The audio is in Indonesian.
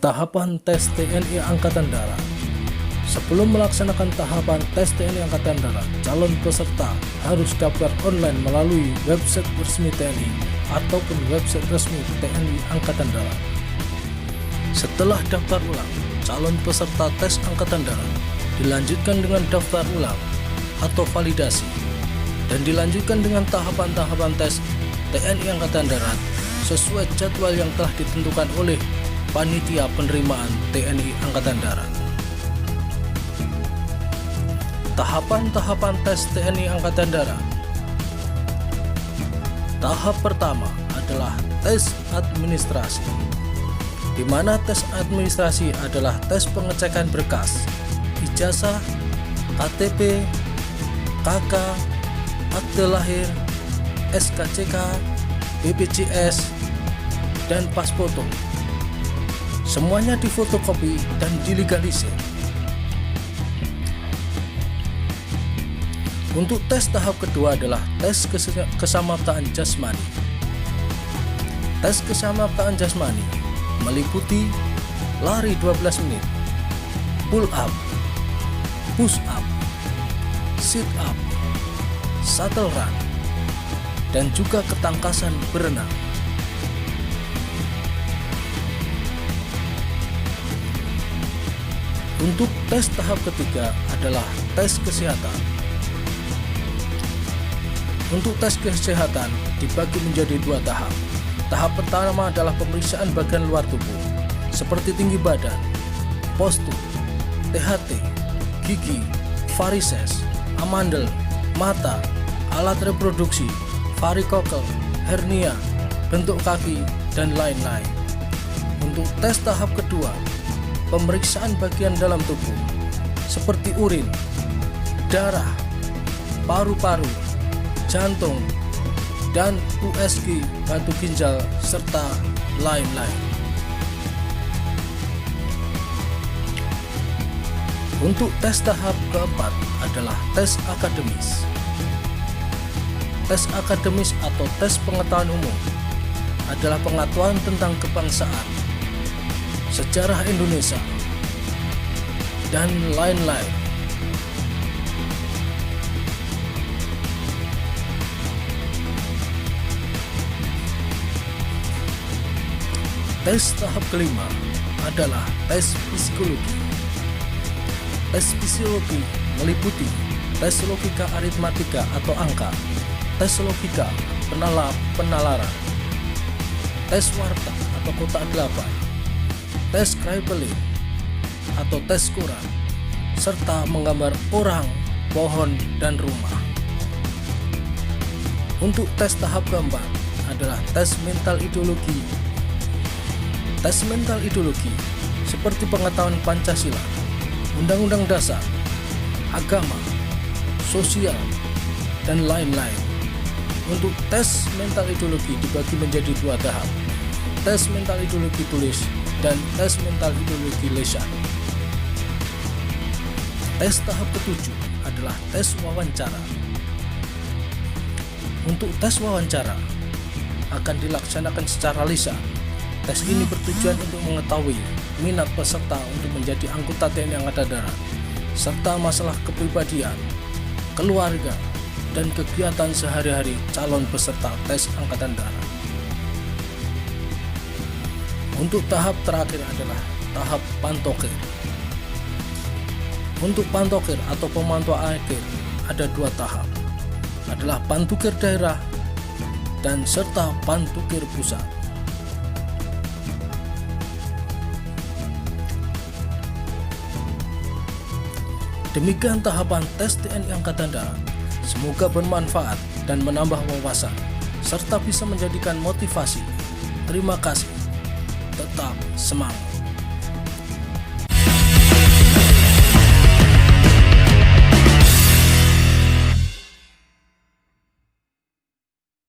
Tahapan tes TNI Angkatan Darat. Sebelum melaksanakan tahapan tes TNI Angkatan Darat, calon peserta harus daftar online melalui website resmi TNI ataupun website resmi TNI Angkatan Darat. Setelah daftar ulang, calon peserta tes Angkatan Darat dilanjutkan dengan daftar ulang atau validasi dan dilanjutkan dengan tahapan-tahapan tes TNI Angkatan Darat sesuai jadwal yang telah ditentukan oleh Panitia Penerimaan TNI Angkatan Darat. Tahapan-tahapan tes TNI Angkatan Darat. Tahap pertama adalah tes administrasi, di mana tes administrasi adalah tes pengecekan berkas, ijazah, KTP, KK, akte lahir, SKCK, BPJS, dan pas foto. Semuanya difotokopi dan dilegalisir. Untuk tes tahap kedua adalah tes kesamaptaan jasmani. Tes kesamaptaan jasmani meliputi lari 12 menit, pull up, push up, sit up, shuttle run, dan juga ketangkasan berenang. Untuk tes tahap ketiga adalah tes kesehatan. Untuk tes kesehatan dibagi menjadi dua tahap. Tahap pertama adalah pemeriksaan bagian luar tubuh, seperti tinggi badan, postur, THT, gigi, varises, amandel, mata, alat reproduksi, varikokel, hernia, bentuk kaki, dan lain-lain. Untuk tes tahap kedua, pemeriksaan bagian dalam tubuh seperti urin, darah, paru-paru, jantung, dan USG batu ginjal serta lain-lain. Untuk tes tahap keempat adalah tes akademis. Tes akademis atau tes pengetahuan umum adalah pengetahuan tentang kebangsaan, sejarah Indonesia, dan lain-lain. Tes tahap kelima adalah tes psikologi. Tes psikologi meliputi tes logika aritmatika atau angka, tes logika penalaran, tes warta atau kotak 8, tes Kraepelin atau tes Quran, serta menggambar orang, pohon, dan rumah. Untuk tes tahap keempat adalah tes mental ideologi. Tes mental ideologi seperti pengetahuan Pancasila, Undang-Undang Dasar, agama, sosial, dan lain-lain. Untuk tes mental ideologi dibagi menjadi dua tahap, tes mental ideologi tulis dan tes mental ideologi lisan. Tes tahap ketujuh adalah tes wawancara. Untuk tes wawancara akan dilaksanakan secara lisan. Tes ini bertujuan untuk mengetahui minat peserta untuk menjadi anggota TNI Angkatan Darat, serta masalah kepribadian, keluarga, dan kegiatan sehari-hari calon peserta tes Angkatan Darat. Untuk tahap terakhir adalah tahap pantokir. Untuk pantokir atau pemantau akhir ada dua tahap, adalah pantukir daerah dan serta pantukir pusat. Demikian tahapan tes TNI Angkatan Darat. Semoga bermanfaat dan menambah wawasan, serta bisa menjadikan motivasi. Terima kasih. Tetap semangat.